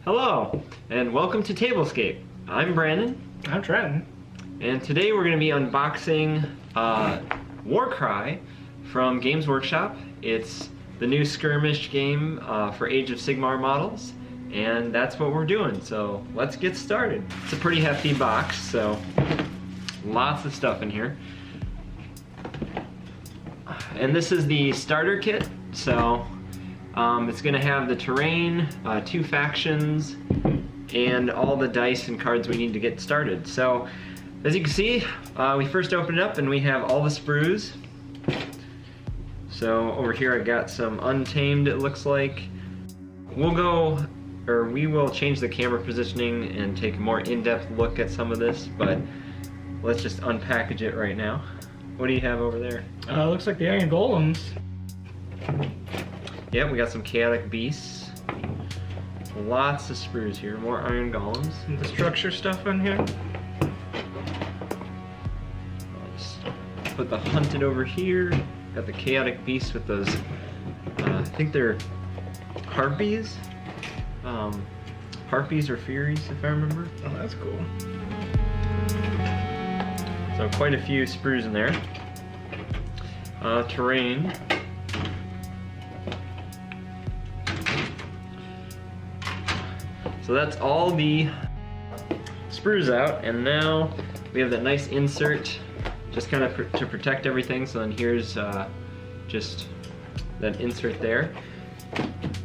Hello, and welcome to Tablescape. I'm Brandon. I'm Trenton. And today we're going to be unboxing Warcry from Games Workshop. It's the new skirmish game for Age of Sigmar models, and that's what we're doing. So let's get started. It's a pretty hefty box, so lots of stuff in here. And this is the starter kit, so it's going to have the terrain, 2 factions, and all the dice and cards we need to get started. So, as you can see, we first open it up and we have all the sprues. So over here I got some Untamed, it looks like. We will change the camera positioning and take a more in-depth look at some of this, but let's just unpackage it right now. What do you have over there? Looks like the Iron Golems. Yeah, we got some Chaotic Beasts. Lots of sprues here, more Iron Golems. And the structure stuff in here. I'll just put the Hunted over here. Got the Chaotic Beasts with those, I think they're Harpies? Harpies or Furies, if I remember. Oh, that's cool. So quite a few sprues in there. Terrain. So that's all the sprues out, and now we have that nice insert just kind of to protect everything. So then here's just that insert there.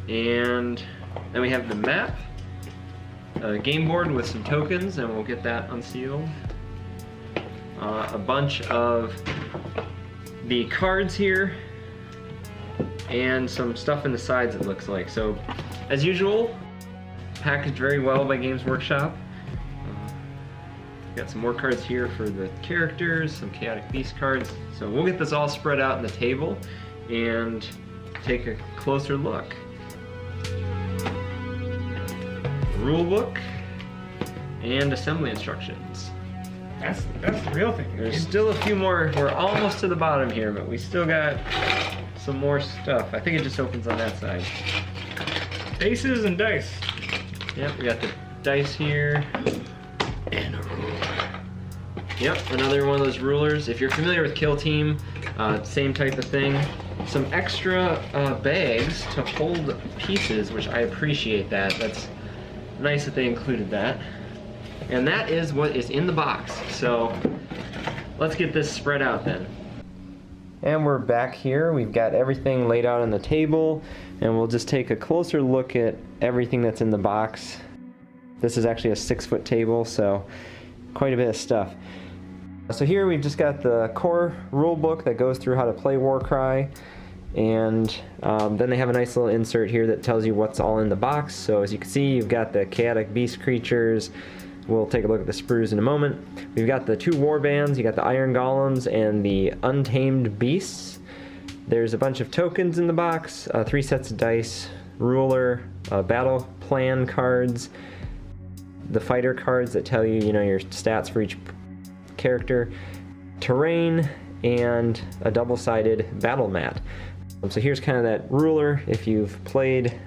And then we have the map, game board with some tokens, and we'll get that unsealed. A bunch of the cards here, and some stuff in the sides it looks like. So as usual, packaged very well by Games Workshop. Got some more cards here for the characters, some Chaotic Beast cards. So we'll get this all spread out on the table and take a closer look. Rule book and assembly instructions. That's the real thing. There's still a few more. We're almost to the bottom here, but we still got some more stuff. I think it just opens on that side. Aces and dice. Yep, we got the dice here. And a ruler. Yep, another one of those rulers. If you're familiar with Kill Team, same type of thing. Some extra bags to hold pieces, which I appreciate that. That's nice that they included that. And that is what is in the box. So let's get this spread out then. And we're back here. We've got everything laid out on the table, and we'll just take a closer look at everything that's in the box. This is actually a 6-foot table, so quite a bit of stuff. So here we've just got the core rule book that goes through how to play Warcry, and then they have a nice little insert here that tells you what's all in the box. So as you can see, you've got the Chaotic Beast creatures. We'll take a look at the sprues in a moment. We've got the 2 war bands. You got the Iron Golems and the Untamed Beasts. There's a bunch of tokens in the box, 3 sets of dice, ruler, battle plan cards, the fighter cards that tell you, your stats for each character, terrain, and a double-sided battle mat. So here's kind of that ruler if you've played...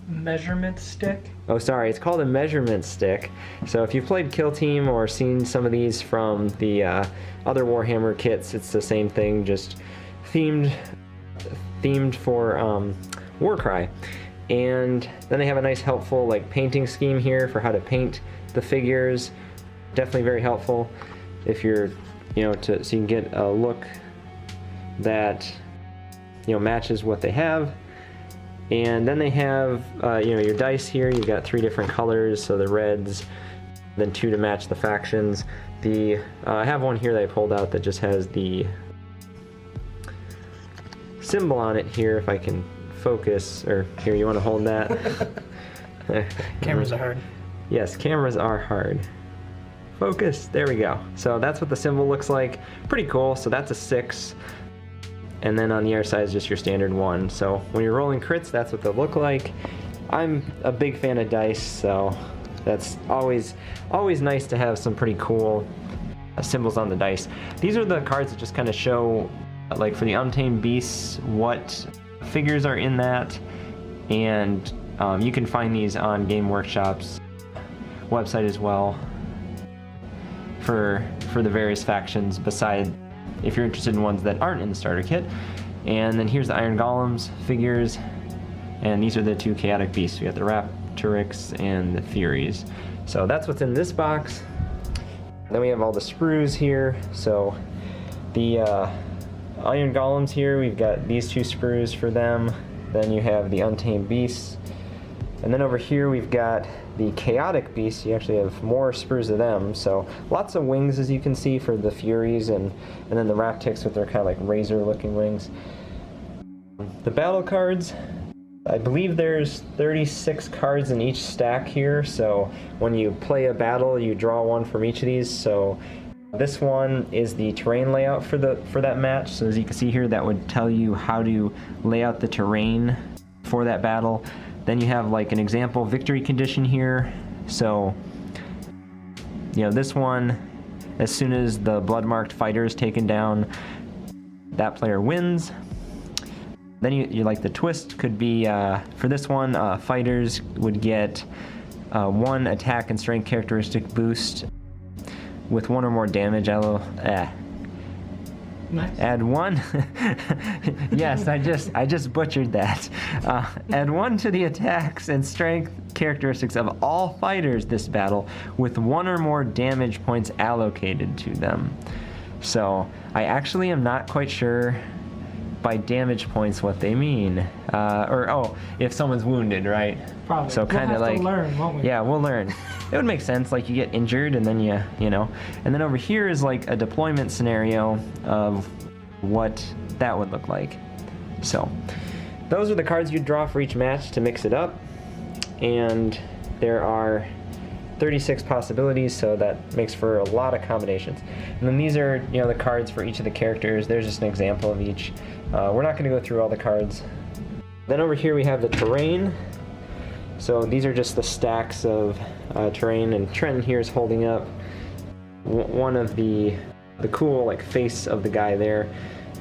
measurement stick? Oh, sorry, it's called a measurement stick. So if you've played Kill Team or seen some of these from the other Warhammer kits, it's the same thing, just themed for Warcry. And then they have a nice helpful painting scheme here for how to paint the figures. Definitely very helpful if you're, so you can get a look that matches what they have. And then they have your dice here. You've got 3 different colors, so the reds, then 2 to match the factions. I have one here that I pulled out that just has the symbol on it here, if I can focus. Or here, you want to hold that? Cameras are hard. Yes, cameras are hard. Focus, there we go. So that's what the symbol looks like. Pretty cool. So that's a 6. And then on the other side is just your standard 1. So when you're rolling crits, that's what they'll look like. I'm a big fan of dice, so that's always nice to have some pretty cool symbols on the dice. These are the cards that just kind of show, for the Untamed Beasts, what figures are in that, and You can find these on Game Workshop's website as well for the various factions, beside if you're interested in ones that aren't in the starter kit. And then here's the Iron Golems figures, and these are the 2 Chaotic Beasts. We got the Raptorix and the Furies. So that's what's in this box. Then we have all the sprues here. So the Iron Golems here, we've got these 2 sprues for them. Then you have the Untamed Beasts. And then over here we've got the Chaotic Beasts. You actually have more sprues of them. So lots of wings, as you can see, for the Furies, and then the Raptix with their kind of like razor looking wings. The battle cards, I believe there's 36 cards in each stack here. So when you play a battle, you draw one from each of these. So this one is the terrain layout for that match. So as you can see here, that would tell you how to lay out the terrain for that battle. Then you have like an example victory condition here. So, you know, this one, as soon as the blood-marked fighter is taken down, that player wins. Then you like the twist could be, for this one, fighters would get 1 attack and strength characteristic boost with 1 or more damage. Nice. Add 1. Yes, I just butchered that. Add 1 to the attacks and strength characteristics of all fighters this battle with 1 or more damage points allocated to them. So I actually am not quite sure by damage points what they mean. If someone's wounded, right? Probably. So kind of we'll have like to learn, won't we? Yeah, we'll learn. It would make sense, like you get injured and then you know. And then over here is like a deployment scenario of what that would look like. So those are the cards you draw for each match to mix it up, and there are 36 possibilities, so that makes for a lot of combinations. And then these are, you know, the cards for each of the characters. There's just an example of each. We're not going to go through all the cards. Then over here we have the terrain. So these are just the stacks of terrain, and Trenton here is holding up one of the cool like face of the guy there,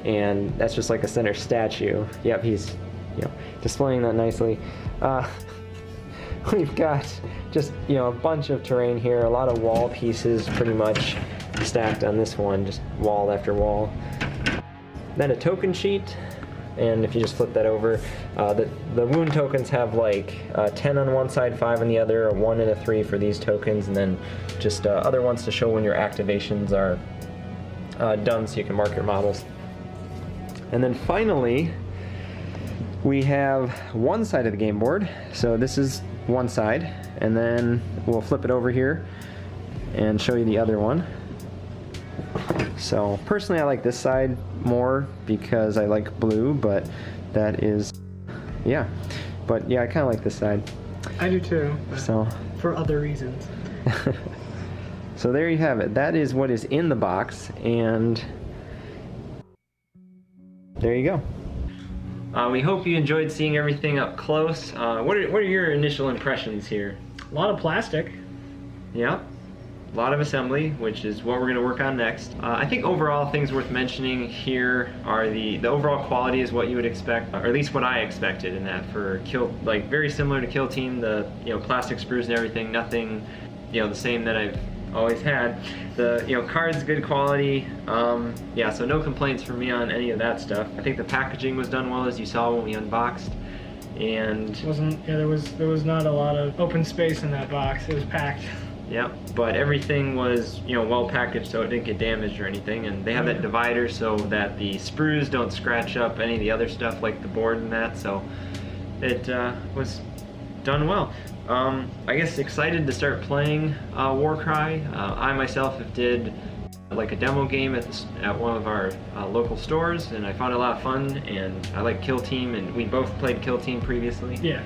and that's just like a center statue. Yep, he's, you know, displaying that nicely. We've got just, you know, a bunch of terrain here, a lot of wall pieces pretty much stacked on this one, just wall after wall. Then a token sheet, and if you just flip that over, the wound tokens have like 10 on one side, 5 on the other, a 1 and a 3 for these tokens, and then just other ones to show when your activations are done, so you can mark your models. And then finally, we have one side of the game board. So this is one side, and then we'll flip it over here and show you the other one. So personally I like this side more because I like blue, but that is, yeah. But yeah, I kind of like this side. I do too. So for other reasons. So there you have it. That is what is in the box, and there you go. We hope you enjoyed seeing everything up close. What are your initial impressions here? A lot of plastic. Yeah, a lot of assembly, which is what we're going to work on next. I think overall things worth mentioning here are the overall quality is what you would expect, or at least what I expected in that for Kill, like very similar to Kill Team, the, you know, plastic sprues and everything, nothing, you know, the same that I've always had. The, you know, cards good quality. Yeah, so no complaints from me on any of that stuff. I think the packaging was done well, as you saw when we unboxed, and there was not a lot of open space in that box. It was packed. Yeah, but everything was, you know, well packaged, so it didn't get damaged or anything. And they have that divider so that the sprues don't scratch up any of the other stuff like the board and that. So it was done well. I guess excited to start playing Warcry. I myself did like a demo game at one of our local stores, and I found it a lot of fun, and I like Kill Team, and we both played Kill Team previously. Yeah.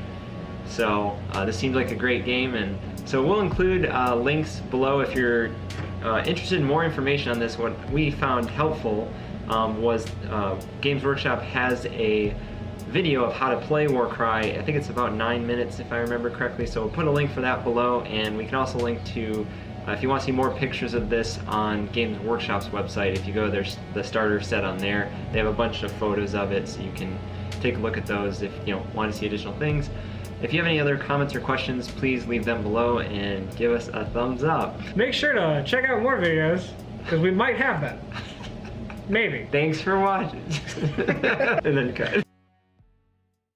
So this seems like a great game, and so we'll include links below if you're interested in more information on this. What we found helpful was Games Workshop has a video of how to play Warcry. I think it's about 9 minutes if I remember correctly, so we'll put a link for that below, and we can also link to, if you want to see more pictures of this on Games Workshop's website, if you go to the starter set on there, they have a bunch of photos of it, so you can take a look at those if you want to see additional things. If you have any other comments or questions, please leave them below and give us a thumbs up. Make sure to check out more videos, because we might have them. Maybe. Thanks for watching. And then cut.